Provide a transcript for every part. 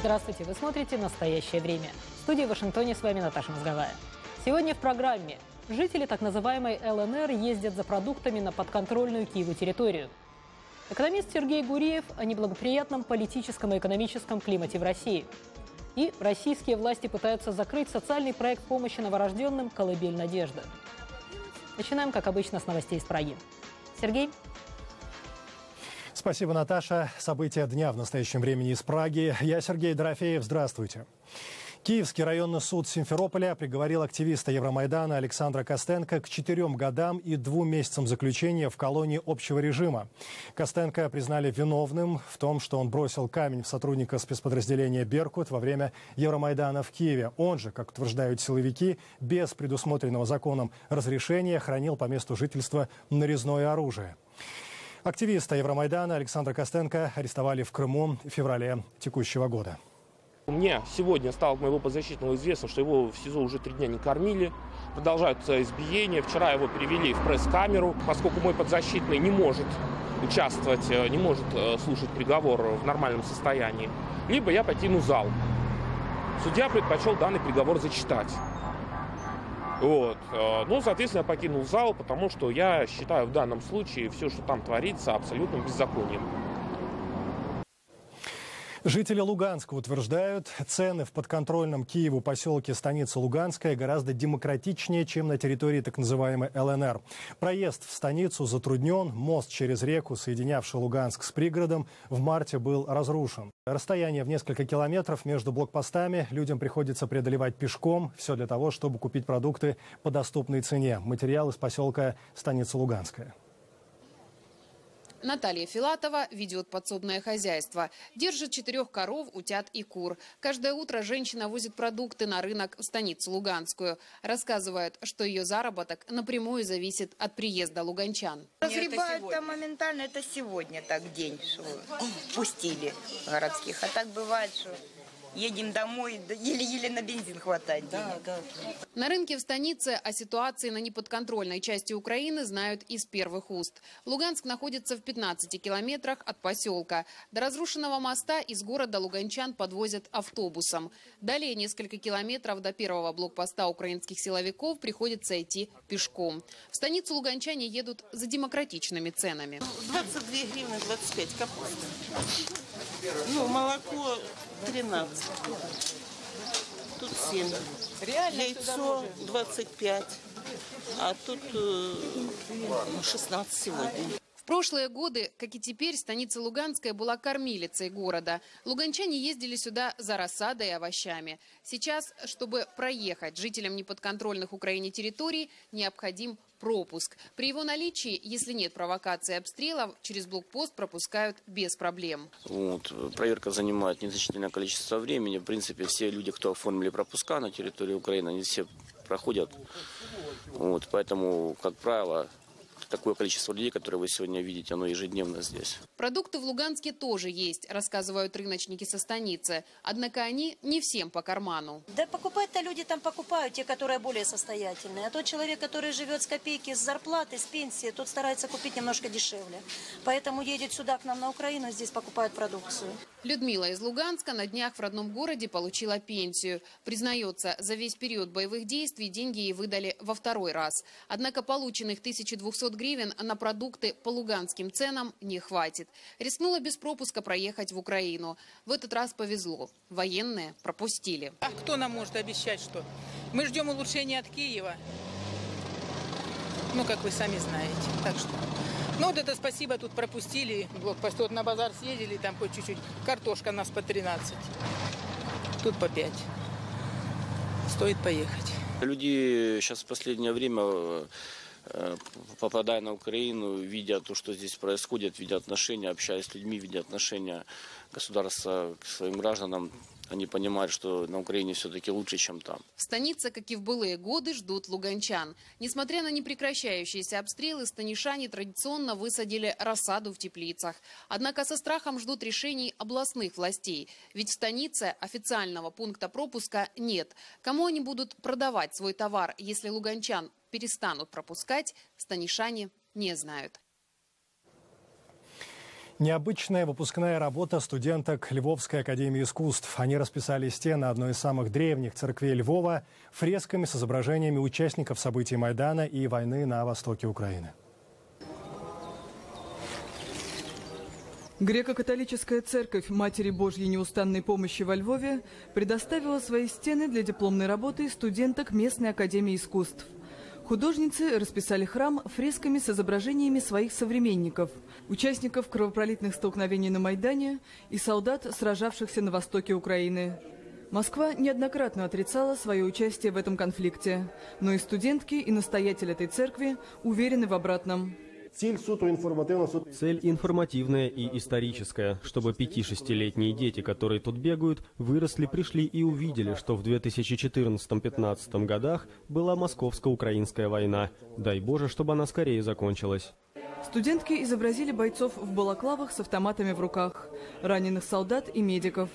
Здравствуйте, вы смотрите «Настоящее время». В студии в Вашингтоне с вами Наташа Мозговая. Сегодня в программе жители так называемой ЛНР ездят за продуктами на подконтрольную Киеву территорию. Экономист Сергей Гуриев о неблагоприятном политическом и экономическом климате в России. И российские власти пытаются закрыть социальный проект помощи новорожденным «Колыбель надежды». Начинаем, как обычно, с новостей из Праги. Сергей? Спасибо, Наташа. События дня в настоящем времени из Праги. Я Сергей Дорофеев. Здравствуйте. Киевский районный суд Симферополя приговорил активиста Евромайдана Александра Костенко к 4 годам и 2 месяцам заключения в колонии общего режима. Костенко признали виновным в том, что он бросил камень в сотрудника спецподразделения «Беркут» во время Евромайдана в Киеве. Он же, как утверждают силовики, без предусмотренного законом разрешения хранил по месту жительства нарезное оружие. Активиста Евромайдана Александра Костенко арестовали в Крыму в феврале текущего года. Мне сегодня стало от моего подзащитного известно, что его в СИЗО уже 3 дня не кормили. Продолжаются избиения. Вчера его перевели в пресс-камеру, поскольку мой подзащитный не может участвовать, не может слушать приговор в нормальном состоянии. Либо я покину зал. Судья предпочел данный приговор зачитать. Ну, соответственно, я покинул зал, потому что я считаю в данном случае все, что там творится, абсолютным беззаконием. Жители Луганска утверждают, цены в подконтрольном Киеву поселке станица Луганская гораздо демократичнее, чем на территории так называемой ЛНР. Проезд в станицу затруднен, мост через реку, соединявший Луганск с пригородом, в марте был разрушен. Расстояние в несколько километров между блокпостами людям приходится преодолевать пешком. Все для того, чтобы купить продукты по доступной цене. Материал из поселка станица Луганская. Наталья Филатова ведет подсобное хозяйство. Держит 4 коров, утят и кур. Каждое утро женщина возит продукты на рынок в станицу Луганскую. Рассказывает, что ее заработок напрямую зависит от приезда луганчан. Разгребают там моментально, это сегодня так день, что пустили городских. А так бывает, что едем домой, еле-еле на бензин хватает. Да. На рынке в станице о ситуации на неподконтрольной части Украины знают из первых уст. Луганск находится в 15 километрах от поселка. До разрушенного моста из города луганчан подвозят автобусом. Далее несколько километров до первого блокпоста украинских силовиков приходится идти пешком. В станицу луганчане едут за демократичными ценами. 22 гривны 25 капуста. Молоко 13. Тут 7. Яйцо 25. А тут 16 сегодня. В прошлые годы, как и теперь, станица Луганская была кормилицей города. Луганчане ездили сюда за рассадой и овощами. Сейчас, чтобы проехать жителям неподконтрольных Украине территорий, необходим пропуск. При его наличии, если нет провокации и обстрелов, через блокпост пропускают без проблем. Проверка занимает незначительное количество времени. В принципе, все люди, кто оформили пропуска на территории Украины, они все проходят. Поэтому, как правило, такое количество людей, которые вы сегодня видите, оно ежедневно здесь. Продукты в Луганске тоже есть, рассказывают рыночники со станицы. Однако они не всем по карману. Да покупать-то люди там покупают, те, которые более состоятельные. А тот человек, который живет с копейки, с зарплаты, с пенсии, тот старается купить немножко дешевле. Поэтому едет сюда, к нам на Украину, здесь покупает продукцию. Людмила из Луганска на днях в родном городе получила пенсию. Признается, за весь период боевых действий деньги ей выдали во 2-й раз. Однако полученных 1200 гривен на продукты по луганским ценам не хватит. Рискнула без пропуска проехать в Украину. В этот раз повезло. Военные пропустили. А кто нам может обещать, что? Мы ждем улучшения от Киева. Как вы сами знаете. Так что... это спасибо, тут пропустили. Блокпост на базар съездили, там хоть чуть-чуть. Картошка у нас по 13. Тут по 5. Стоит поехать. Люди сейчас в последнее время, попадая на Украину, видя то, что здесь происходит, видя отношения, общаясь с людьми, видя отношения государства к своим гражданам, они понимают, что на Украине все-таки лучше, чем там. В станице, как и в былые годы, ждут луганчан. Несмотря на непрекращающиеся обстрелы, станишане традиционно высадили рассаду в теплицах. Однако со страхом ждут решений областных властей. Ведь в станице официального пункта пропуска нет. Кому они будут продавать свой товар, если луганчан перестанут пропускать, станишане не знают. Необычная выпускная работа студенток Львовской академии искусств. Они расписали стены одной из самых древних церквей Львова фресками с изображениями участников событий Майдана и войны на востоке Украины. Греко-католическая церковь Матери Божьей неустанной помощи во Львове предоставила свои стены для дипломной работы студенток местной академии искусств. Художницы расписали храм фресками с изображениями своих современников, участников кровопролитных столкновений на Майдане и солдат, сражавшихся на востоке Украины. Москва неоднократно отрицала свое участие в этом конфликте, но и студентки, и настоятель этой церкви уверены в обратном. Цель информативная и историческая, чтобы 5-6-летние дети, которые тут бегают, выросли, пришли и увидели, что в 2014-15 годах была московско-украинская война. Дай Боже, чтобы она скорее закончилась. Студентки изобразили бойцов в балаклавах с автоматами в руках, раненых солдат и медиков.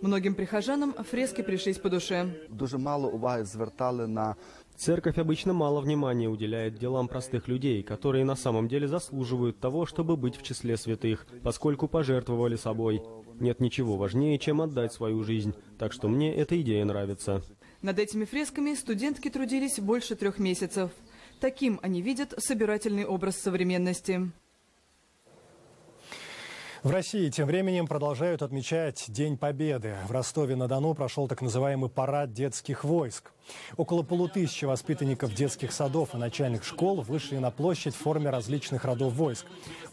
Многим прихожанам фрески пришлись по душе. Дуже мало уваги звертали на... Церковь обычно мало внимания уделяет делам простых людей, которые на самом деле заслуживают того, чтобы быть в числе святых, поскольку пожертвовали собой. Нет ничего важнее, чем отдать свою жизнь, так что мне эта идея нравится. Над этими фресками студентки трудились больше 3 месяцев. Таким они видят собирательный образ современности. В России тем временем продолжают отмечать День Победы. В Ростове-на-Дону прошел так называемый парад детских войск. Около 500 воспитанников детских садов и начальных школ вышли на площадь в форме различных родов войск.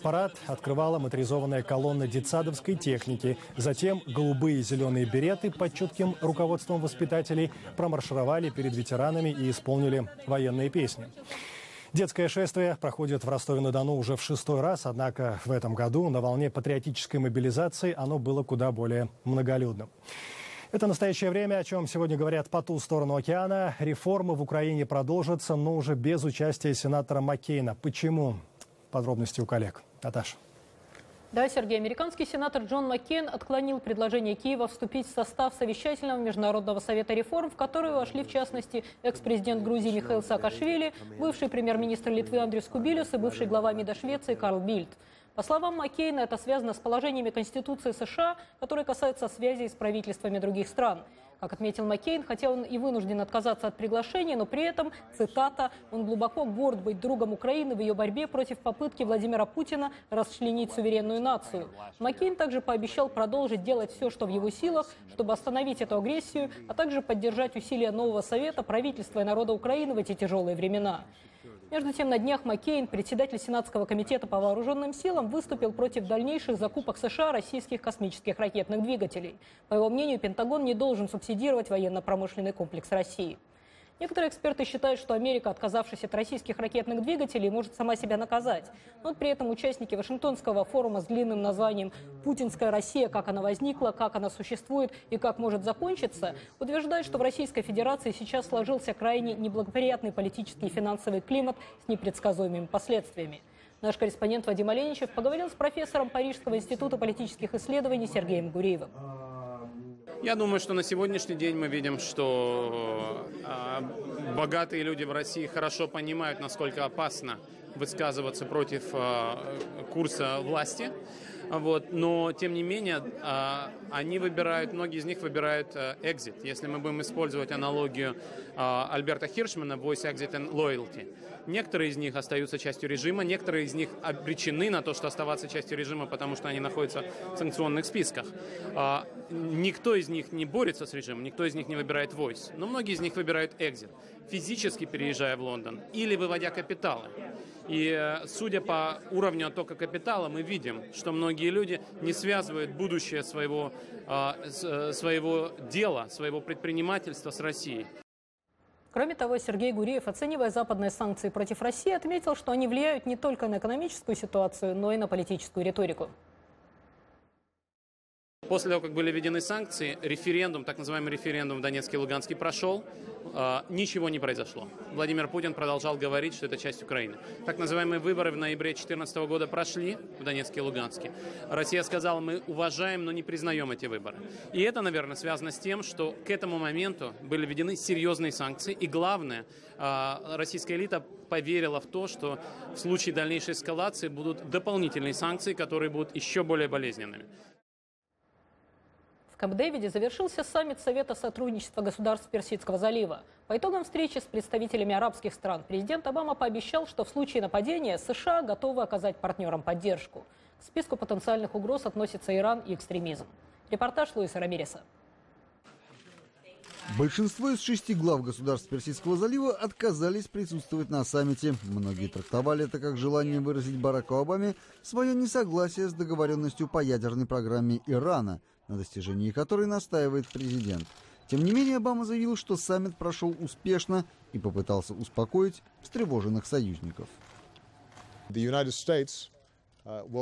Парад открывала моторизованная колонна детсадовской техники. Затем голубые и зеленые береты под чутким руководством воспитателей промаршировали перед ветеранами и исполнили военные песни. Детское шествие проходит в Ростове-на-Дону уже в 6-й раз, однако в этом году на волне патриотической мобилизации оно было куда более многолюдным. Это настоящее время, о чем сегодня говорят по ту сторону океана. Реформы в Украине продолжатся, но уже без участия сенатора Маккейна. Почему? Подробности у коллег. Наташа. Да, Сергей, американский сенатор Джон Маккейн отклонил предложение Киева вступить в состав совещательного Международного совета реформ, в который вошли, в частности, экс-президент Грузии Михаил Саакашвили, бывший премьер-министр Литвы Андрис Кубилюс и бывший глава МИДа Швеции Карл Бильд. По словам Маккейна, это связано с положениями Конституции США, которые касаются связей с правительствами других стран. Как отметил Маккейн, хотя он и вынужден отказаться от приглашения, но при этом, цитата, «он глубоко горд быть другом Украины в ее борьбе против попытки Владимира Путина расчленить суверенную нацию». Маккейн также пообещал продолжить делать все, что в его силах, чтобы остановить эту агрессию, а также поддержать усилия нового совета, правительства и народа Украины в эти тяжелые времена. Между тем, на днях Маккейн, председатель Сенатского комитета по вооруженным силам, выступил против дальнейших закупок США российских космических ракетных двигателей. По его мнению, Пентагон не должен субсидировать военно-промышленный комплекс России. Некоторые эксперты считают, что Америка, отказавшись от российских ракетных двигателей, может сама себя наказать. Но при этом участники Вашингтонского форума с длинным названием «Путинская Россия. Как она возникла, как она существует и как может закончиться» утверждают, что в Российской Федерации сейчас сложился крайне неблагоприятный политический и финансовый климат с непредсказуемыми последствиями. Наш корреспондент Вадим Оленичев поговорил с профессором Парижского института политических исследований Сергеем Гуриевым. Я думаю, что на сегодняшний день мы видим, что богатые люди в России хорошо понимают, насколько опасно высказываться против курса власти. Но, тем не менее, они выбирают, многие из них выбирают exit. Если мы будем использовать аналогию Альберта Хиршмана «Voice, Exit and Loyalty». Некоторые из них остаются частью режима, некоторые из них обречены на то, что оставаться частью режима, потому что они находятся в санкционных списках. Никто из них не борется с режимом, никто из них не выбирает Voice, но многие из них выбирают exit, физически переезжая в Лондон или выводя капиталы. И судя по уровню оттока капитала, мы видим, что многие люди не связывают будущее своего дела, своего предпринимательства с Россией. Кроме того, Сергей Гуриев, оценивая западные санкции против России, отметил, что они влияют не только на экономическую ситуацию, но и на политическую риторику. После того, как были введены санкции, референдум, так называемый референдум в Донецке и Луганске прошел, ничего не произошло. Владимир Путин продолжал говорить, что это часть Украины. Так называемые выборы в ноябре 2014 года прошли в Донецке и Луганске. Россия сказала, мы уважаем, но не признаем эти выборы. И это, наверное, связано с тем, что к этому моменту были введены серьезные санкции. И главное, российская элита поверила в то, что в случае дальнейшей эскалации будут дополнительные санкции, которые будут еще более болезненными. В Камп-Дэвиде завершился саммит Совета сотрудничества государств Персидского залива. По итогам встречи с представителями арабских стран президент Обама пообещал, что в случае нападения США готовы оказать партнерам поддержку. К списку потенциальных угроз относятся Иран и экстремизм. Репортаж Луиса Рамиреса. Большинство из 6 глав государств Персидского залива отказались присутствовать на саммите. Многие трактовали это как желание выразить Бараку Обаме свое несогласие с договоренностью по ядерной программе Ирана, на достижении которой настаивает президент. Тем не менее, Обама заявил, что саммит прошел успешно и попытался успокоить встревоженных союзников.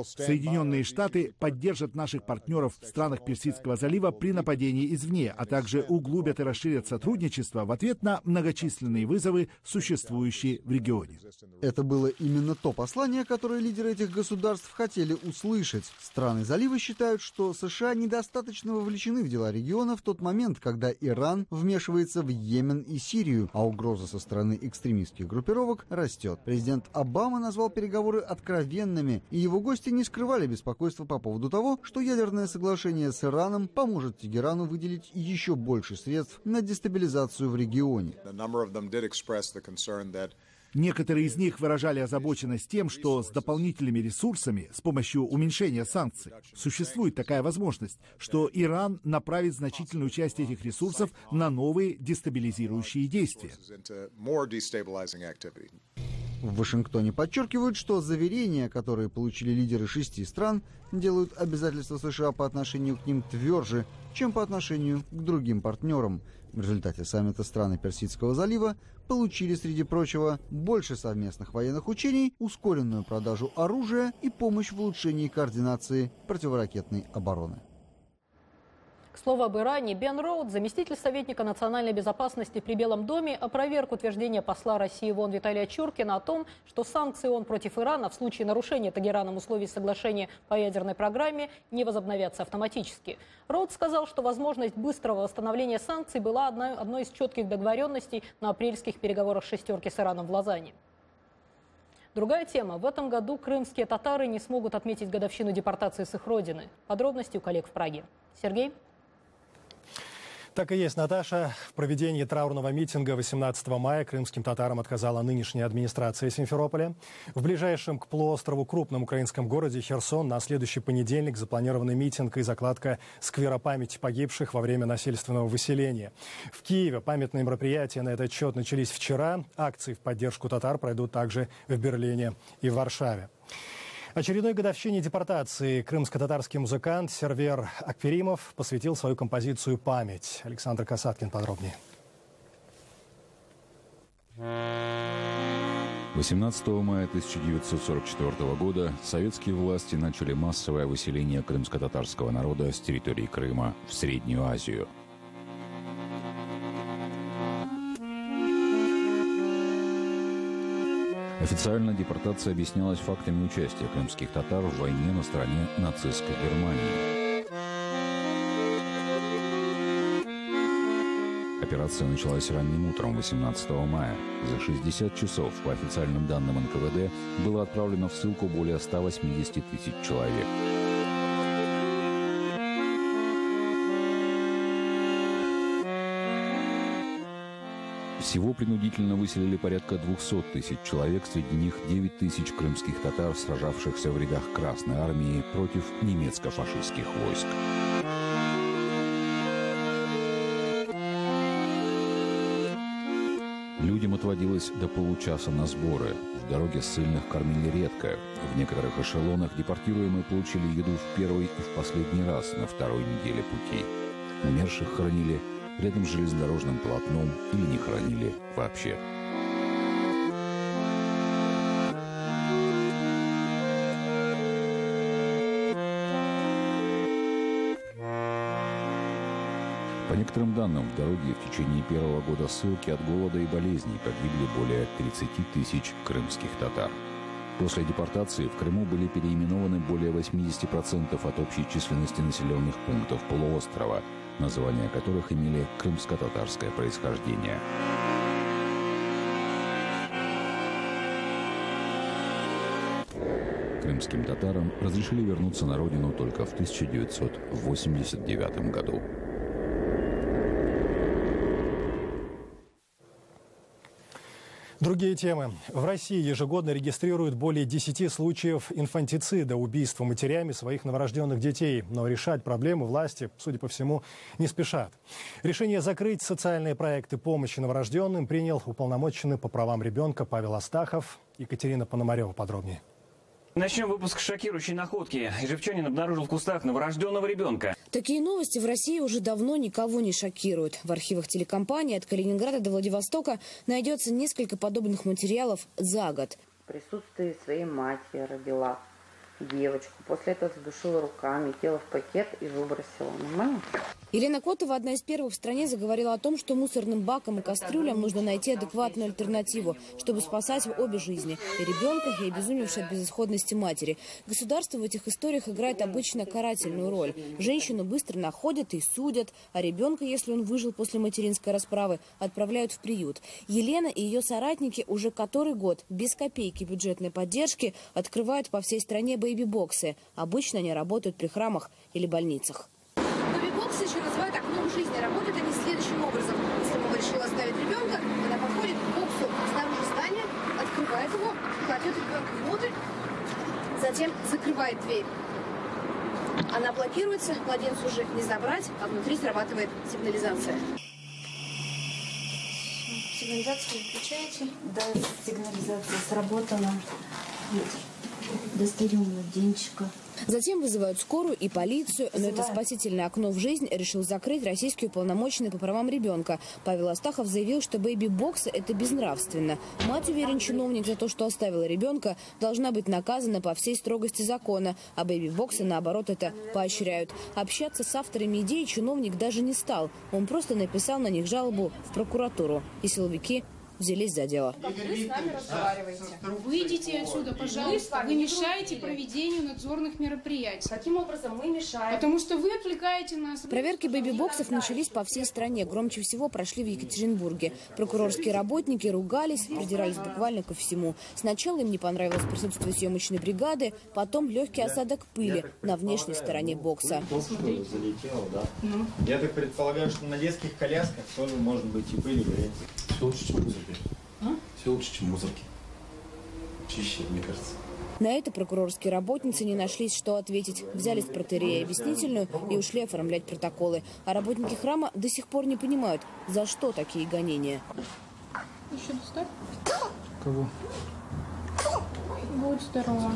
Соединенные Штаты поддержат наших партнеров в странах Персидского залива при нападении извне, а также углубят и расширят сотрудничество в ответ на многочисленные вызовы, существующие в регионе. Это было именно то послание, которое лидеры этих государств хотели услышать. Страны залива считают, что США недостаточно вовлечены в дела региона в тот момент, когда Иран вмешивается в Йемен и Сирию, а угроза со стороны экстремистских группировок растет. Президент Обама назвал переговоры откровенными, и его гости не скрывали беспокойства по поводу того, что ядерное соглашение с Ираном поможет Тегерану выделить еще больше средств на дестабилизацию в регионе. Некоторые из них выражали озабоченность тем, что с дополнительными ресурсами, с помощью уменьшения санкций, существует такая возможность, что Иран направит значительную часть этих ресурсов на новые дестабилизирующие действия. В Вашингтоне подчеркивают, что заверения, которые получили лидеры 6 стран, делают обязательства США по отношению к ним тверже, чем по отношению к другим партнерам. В результате саммита страны Персидского залива получили, среди прочего, больше совместных военных учений, ускоренную продажу оружия и помощь в улучшении координации противоракетной обороны. К слову об Иране, Бен Роуд, заместитель советника национальной безопасности при Белом доме, опроверг утверждение посла России в ООН Виталия Чуркина о том, что санкции ООН против Ирана в случае нарушения Тегераном условий соглашения по ядерной программе не возобновятся автоматически. Роуд сказал, что возможность быстрого восстановления санкций была одной из четких договоренностей на апрельских переговорах «шестерки» с Ираном в Лозанне. Другая тема. В этом году крымские татары не смогут отметить годовщину депортации с их родины. Подробности у коллег в Праге. Сергей? Так и есть, Наташа. В проведении траурного митинга 18 мая крымским татарам отказала нынешняя администрация Симферополя. В ближайшем к полуострову крупном украинском городе Херсон на следующий понедельник запланированы митинг и закладка сквера памяти погибших во время насильственного выселения. В Киеве памятные мероприятия на этот счет начались вчера. Акции в поддержку татар пройдут также в Берлине и в Варшаве. Очередной годовщине депортации крымско-татарский музыкант Сервер Акперимов посвятил свою композицию «Память». Александр Касаткин подробнее. 18 мая 1944 года советские власти начали массовое выселение крымско-татарского народа с территории Крыма в Среднюю Азию. Официально депортация объяснялась фактами участия крымских татар в войне на стороне нацистской Германии. Операция началась ранним утром 18 мая. За 60 часов, по официальным данным НКВД, было отправлено в ссылку более 180 тысяч человек. Всего принудительно выселили порядка 200 тысяч человек, среди них 9 тысяч крымских татар, сражавшихся в рядах Красной Армии против немецко-фашистских войск. Людям отводилось до получаса на сборы. В дороге ссыльных кормили редко. В некоторых эшелонах депортируемые получили еду в первый и в последний раз на второй неделе пути. Умерших хоронили рядом с железнодорожным полотном или не хоронили вообще. По некоторым данным, в дороге в течение первого года ссылки от голода и болезней погибли более 30 тысяч крымских татар. После депортации в Крыму были переименованы более 80% от общей численности населенных пунктов полуострова, названия которых имели крымско-татарское происхождение. Крымским татарам разрешили вернуться на родину только в 1989 году. Другие темы. В России ежегодно регистрируют более 10 случаев инфантицида, убийства матерями своих новорожденных детей. Но решать проблему власти, судя по всему, не спешат. Решение закрыть социальные проекты помощи новорожденным принял уполномоченный по правам ребенка Павел Астахов. Екатерина Пономарева подробнее. Начнем выпуск с шокирующей находки. Ижевчанин обнаружил в кустах новорожденного ребенка. Такие новости в России уже давно никого не шокируют. В архивах телекомпании от Калининграда до Владивостока найдется несколько подобных материалов за год. В присутствии своей матери родила девочку. После этого задушила руками, тело в пакет и выбросила. Нормально? Елена Котова, одна из первых в стране, заговорила о том, что мусорным бакам и кастрюлям нужно найти адекватную альтернативу, чтобы спасать обе жизни – и ребенка, и обезумевшей от безысходности матери. Государство в этих историях играет обычно карательную роль. Женщину быстро находят и судят, а ребенка, если он выжил после материнской расправы, отправляют в приют. Елена и ее соратники уже который год без копейки бюджетной поддержки открывают по всей стране бэйби-боксы. Обычно они работают при храмах или больницах. Бэйби-боксы еще называют окном жизни. Работают они следующим образом. Если мама решила оставить ребенка, она подходит к боксу снаружи здания, открывает его, кладет ребенка внутрь, затем закрывает дверь. Она блокируется, младенцу уже не забрать, а внутри срабатывает сигнализация. Сигнализацию включаете? Да, сигнализация сработана. Достаем младенчика. Затем вызывают скорую и полицию, но это спасительное окно в жизнь решил закрыть российский уполномоченный по правам ребенка. Павел Астахов заявил, что бэйби-боксы – это безнравственно. Мать, уверен чиновник, за то, что оставила ребенка, должна быть наказана по всей строгости закона, а бэйби-боксы, наоборот, это поощряют. Общаться с авторами идеи чиновник даже не стал. Он просто написал на них жалобу в прокуратуру. И силовики взялись за дело. Вы с нами разговариваете. Выйдите отсюда, пожалуйста. Вы мешаете проведению надзорных мероприятий. Каким образом мы мешаем? Потому что вы отвлекаете нас. Проверки бэйби-боксов начались по всей стране. Громче всего прошли в Екатеринбурге. Прокурорские работники ругались, придирались буквально ко всему. Сначала им не понравилось присутствие съемочной бригады, потом легкий осадок пыли на внешней стороне бокса. Залетело, да? Я так предполагаю, что на детских колясках тоже может быть и пыль, и грязь. Все лучше, чем мусорки. Все лучше, чем мусорки. Чище, мне кажется. На это прокурорские работницы не нашлись, что ответить. Взяли с протоиерея объяснительную и ушли оформлять протоколы. А работники храма до сих пор не понимают, за что такие гонения. Еще достать? Кого? Будь здорова.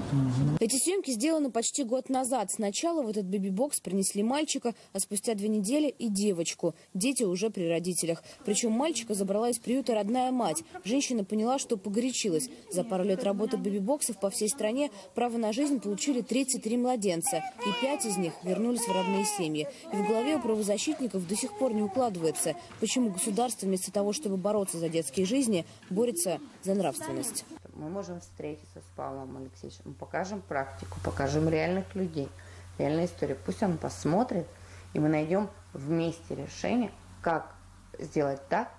Эти съемки сделаны почти год назад. Сначала в этот бэби-бокс принесли мальчика, а спустя 2 недели и девочку. Дети уже при родителях. Причем мальчика забрала из приюта родная мать. Женщина поняла, что погорячилась. За пару лет работы бэби-боксов по всей стране право на жизнь получили 33 младенца. И 5 из них вернулись в родные семьи. И в голове у правозащитников до сих пор не укладывается, почему государство вместо того, чтобы бороться за детские жизни, борется за нравственность. Мы можем встретиться с Павлом Алексеевичем, мы покажем практику, покажем реальных людей, реальную историю. Пусть он посмотрит, и мы найдем вместе решение, как сделать так,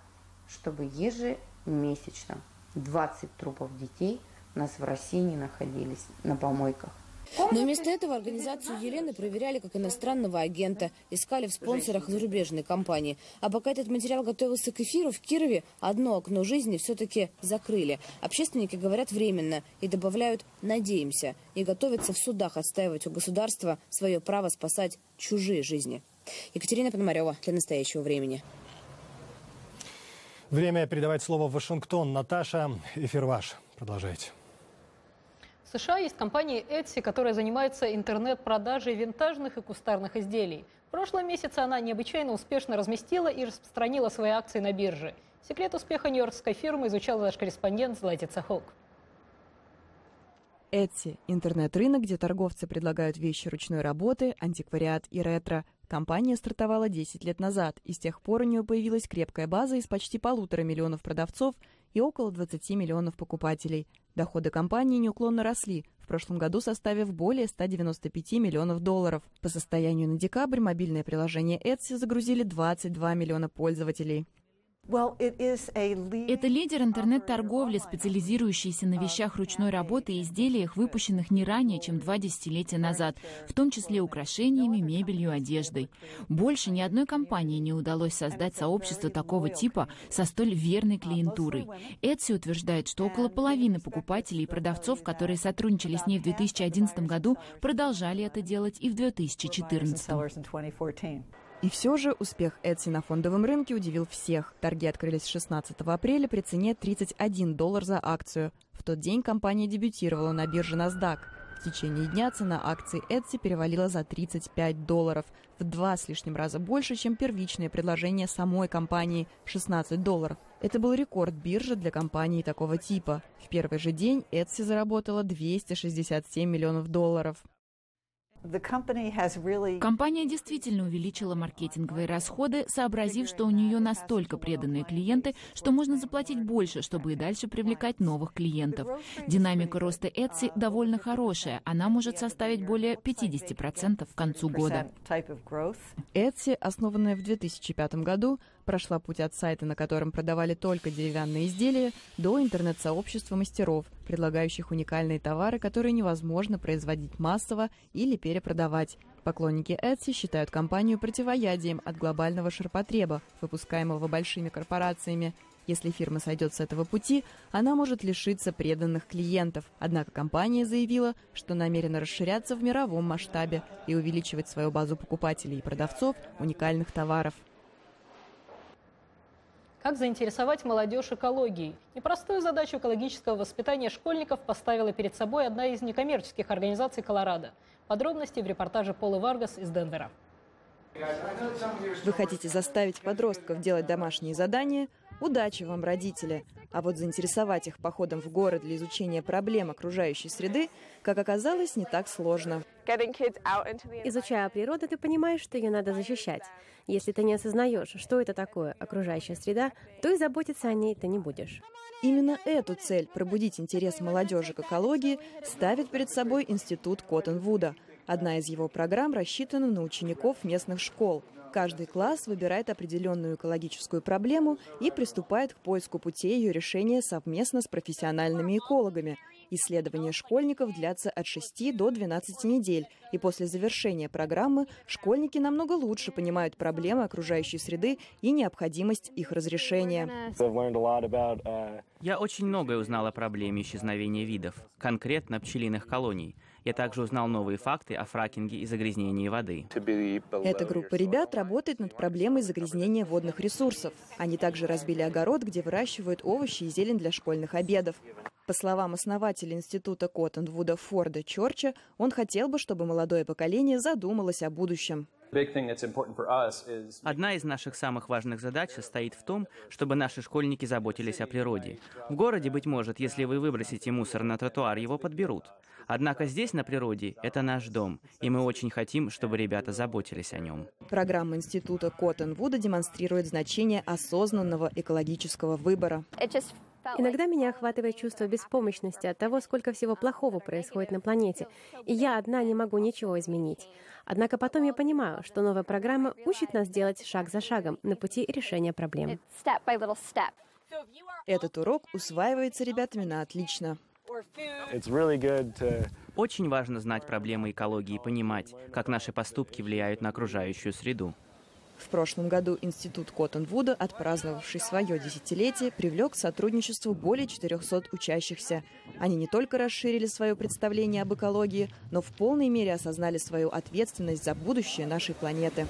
чтобы ежемесячно 20 трупов детей у нас в России не находились на помойках. Но вместо этого организацию Елены проверяли как иностранного агента, искали в спонсорах зарубежной компании. А пока этот материал готовился к эфиру, в Кирове одно окно жизни все-таки закрыли. Общественники говорят временно и добавляют «надеемся» и готовятся в судах отстаивать у государства свое право спасать чужие жизни. Екатерина Пономарева для «Настоящего времени». Время передавать слово в Вашингтон. Наташа, эфир ваш. Продолжайте. В США есть компания Etsy, которая занимается интернет-продажей винтажных и кустарных изделий. В прошлом месяце она необычайно успешно разместила и распространила свои акции на бирже. Секрет успеха нью-йоркской фирмы изучал наш корреспондент Златица Хок. Etsy – интернет-рынок, где торговцы предлагают вещи ручной работы, антиквариат и ретро. Компания стартовала 10 лет назад, и с тех пор у нее появилась крепкая база из почти 1,5 миллиона продавцов и около 20 миллионов покупателей. Доходы компании неуклонно росли, в прошлом году составив более 195 миллионов долларов. По состоянию на декабрь мобильное приложение Etsy загрузили 22 миллиона пользователей. Это лидер интернет-торговли, специализирующийся на вещах ручной работы и изделиях, выпущенных не ранее, чем 2 десятилетия назад, в том числе украшениями, мебелью, одеждой. Больше ни одной компании не удалось создать сообщество такого типа со столь верной клиентурой. Etsy утверждает, что около половины покупателей и продавцов, которые сотрудничали с ней в 2011 году, продолжали это делать и в 2014. И все же успех Etsy на фондовом рынке удивил всех. Торги открылись 16 апреля при цене $31 за акцию. В тот день компания дебютировала на бирже NASDAQ. В течение дня цена акций Etsy перевалила за $35, в 2 с лишним раза больше, чем первичное предложение самой компании – $16. Это был рекорд биржи для компании такого типа. В первый же день Etsy заработала $267 миллионов. Компания действительно увеличила маркетинговые расходы, сообразив, что у нее настолько преданные клиенты, что можно заплатить больше, чтобы и дальше привлекать новых клиентов. Динамика роста Etsy довольно хорошая. Она может составить более 50% к концу года. Etsy, основанная в 2005 году, прошла путь от сайта, на котором продавали только деревянные изделия, до интернет-сообщества мастеров, предлагающих уникальные товары, которые невозможно производить массово или перепродавать. Поклонники Etsy считают компанию противоядием от глобального ширпотреба, выпускаемого большими корпорациями. Если фирма сойдет с этого пути, она может лишиться преданных клиентов. Однако компания заявила, что намерена расширяться в мировом масштабе и увеличивать свою базу покупателей и продавцов уникальных товаров. Как заинтересовать молодежь экологией? Непростую задачу экологического воспитания школьников поставила перед собой одна из некоммерческих организаций Колорадо. Подробности в репортаже Полы Варгас из Денвера. Вы хотите заставить подростков делать домашние задания? Удачи вам, родители! А вот заинтересовать их походом в город для изучения проблем окружающей среды, как оказалось, не так сложно. Изучая природу, ты понимаешь, что ее надо защищать. Если ты не осознаешь, что это такое окружающая среда, то и заботиться о ней ты не будешь. Именно эту цель – пробудить интерес молодежи к экологии – ставит перед собой институт Коттонвуда. Одна из его программ рассчитана на учеников местных школ. Каждый класс выбирает определенную экологическую проблему и приступает к поиску путей ее решения совместно с профессиональными экологами. Исследования школьников длятся от 6 до 12 недель, и после завершения программы школьники намного лучше понимают проблемы окружающей среды и необходимость их разрешения. Я очень многое узнал о проблеме исчезновения видов, конкретно пчелиных колоний. Я также узнал новые факты о фракинге и загрязнении воды. Эта группа ребят работает над проблемой загрязнения водных ресурсов. Они также разбили огород, где выращивают овощи и зелень для школьных обедов. По словам основателя института Коттонвуда Форда Чорча, он хотел бы, чтобы молодое поколение задумалось о будущем. Одна из наших самых важных задач состоит в том, чтобы наши школьники заботились о природе. В городе, быть может, если вы выбросите мусор на тротуар, его подберут. Однако здесь, на природе, это наш дом, и мы очень хотим, чтобы ребята заботились о нем. Программа института Коттонвуда демонстрирует значение осознанного экологического выбора. Иногда меня охватывает чувство беспомощности от того, сколько всего плохого происходит на планете, и я одна не могу ничего изменить. Однако потом я понимаю, что новая программа учит нас делать шаг за шагом на пути решения проблем. Этот урок усваивается ребятами на отлично. Очень важно знать проблемы экологии и понимать, как наши поступки влияют на окружающую среду. В прошлом году институт Коттонвуда, отпраздновавший свое десятилетие, привлек к сотрудничеству более 400 учащихся. Они не только расширили свое представление об экологии, но в полной мере осознали свою ответственность за будущее нашей планеты.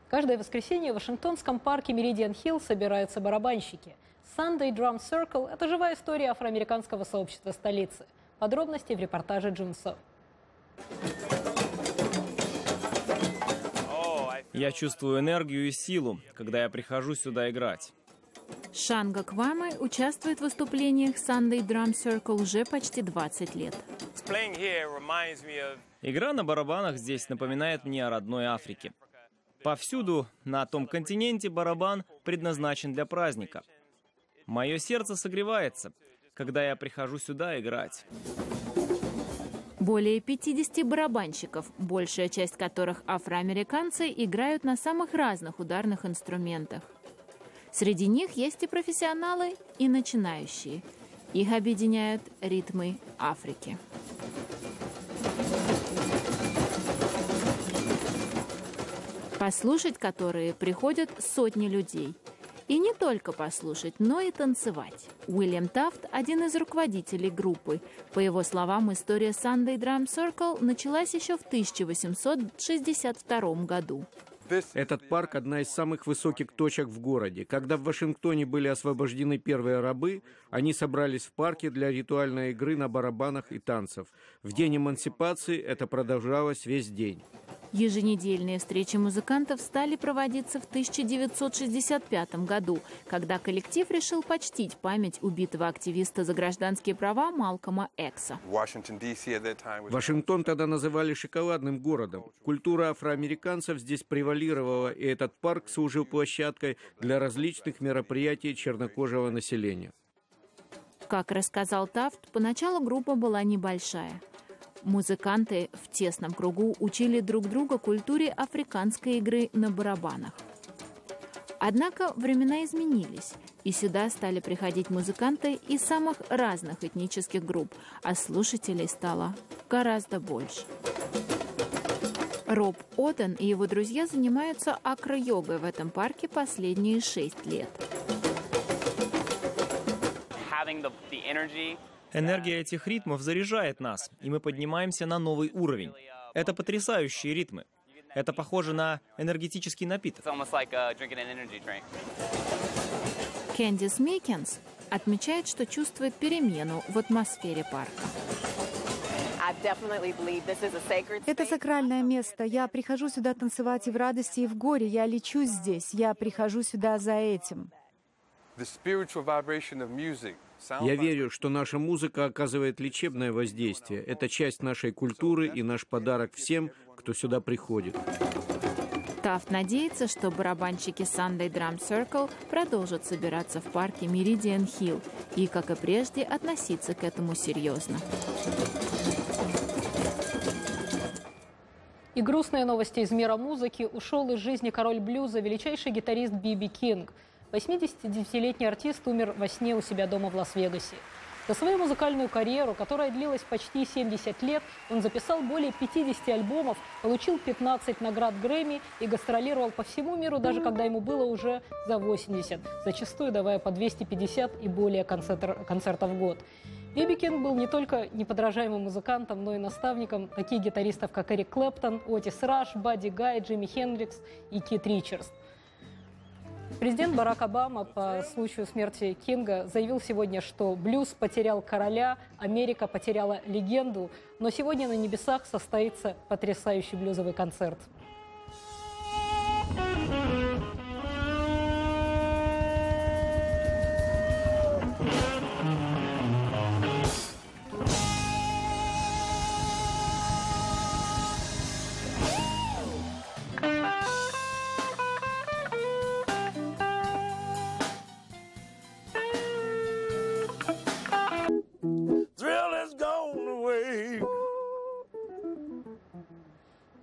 Каждое воскресенье в Вашингтонском парке Меридиан-Хилл собираются барабанщики. Sunday Drum Circle – это живая история афроамериканского сообщества столицы. Подробности в репортаже Джун Со. Я чувствую энергию и силу, когда я прихожу сюда играть. Шанга Кваме участвует в выступлениях Sunday Drum Circle уже почти 20 лет. Игра на барабанах здесь напоминает мне о родной Африке. Повсюду на том континенте барабан предназначен для праздника. Мое сердце согревается, когда я прихожу сюда играть. Более 50 барабанщиков, большая часть которых афроамериканцы, играют на самых разных ударных инструментах. Среди них есть и профессионалы, и начинающие. Их объединяют ритмы Африки. Послушать которые приходят сотни людей. И не только послушать, но и танцевать. Уильям Тафт – один из руководителей группы. По его словам, история Sunday Drum Circle началась еще в 1862 году. Этот парк – одна из самых высоких точек в городе. Когда в Вашингтоне были освобождены первые рабы, они собрались в парке для ритуальной игры на барабанах и танцев. В день эмансипации это продолжалось весь день. Еженедельные встречи музыкантов стали проводиться в 1965 году, когда коллектив решил почтить память убитого активиста за гражданские права Малкома Экса. Вашингтон тогда называли шоколадным городом. Культура афроамериканцев здесь превалировала, и этот парк служил площадкой для различных мероприятий чернокожего населения. Как рассказал Тафт, поначалу группа была небольшая. Музыканты в тесном кругу учили друг друга культуре африканской игры на барабанах. Однако времена изменились, и сюда стали приходить музыканты из самых разных этнических групп, а слушателей стало гораздо больше. Роб Оттен и его друзья занимаются акро-йогой в этом парке последние 6 лет. Энергия этих ритмов заряжает нас, и мы поднимаемся на новый уровень. Это потрясающие ритмы. Это похоже на энергетический напиток. Кэндис Микенс отмечает, что чувствует перемену в атмосфере парка. Это сакральное место. Я прихожу сюда танцевать и в радости, и в горе. Я лечусь здесь. Я прихожу сюда за этим. Я верю, что наша музыка оказывает лечебное воздействие. Это часть нашей культуры и наш подарок всем, кто сюда приходит. Тафт надеется, что барабанщики Sunday Drum Circle продолжат собираться в парке Meridian Hill и, как и прежде, относиться к этому серьезно. И грустные новости из мира музыки. Ушел из жизни король блюза, величайший гитарист Би.Би. Кинг. 89-летний артист умер во сне у себя дома в Лас-Вегасе. За свою музыкальную карьеру, которая длилась почти 70 лет, он записал более 50 альбомов, получил 15 наград Грэмми и гастролировал по всему миру, даже когда ему было уже за 80, зачастую давая по 250 и более концертов в год. Би.Би. Кинг был не только неподражаемым музыкантом, но и наставником таких гитаристов, как Эрик Клэптон, Отис Раш, Бадди Гай, Джимми Хендрикс и Кит Ричардс. Президент Барак Обама по случаю смерти Кинга заявил сегодня, что блюз потерял короля, Америка потеряла легенду, но сегодня на небесах состоится потрясающий блюзовый концерт.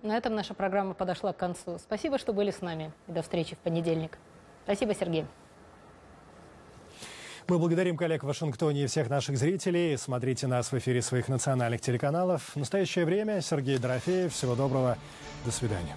На этом наша программа подошла к концу. Спасибо, что были с нами. И до встречи в понедельник. Спасибо, Сергей. Мы благодарим коллег в Вашингтоне и всех наших зрителей. Смотрите нас в эфире своих национальных телеканалов. В настоящее время Сергей Дорофеев. Всего доброго. До свидания.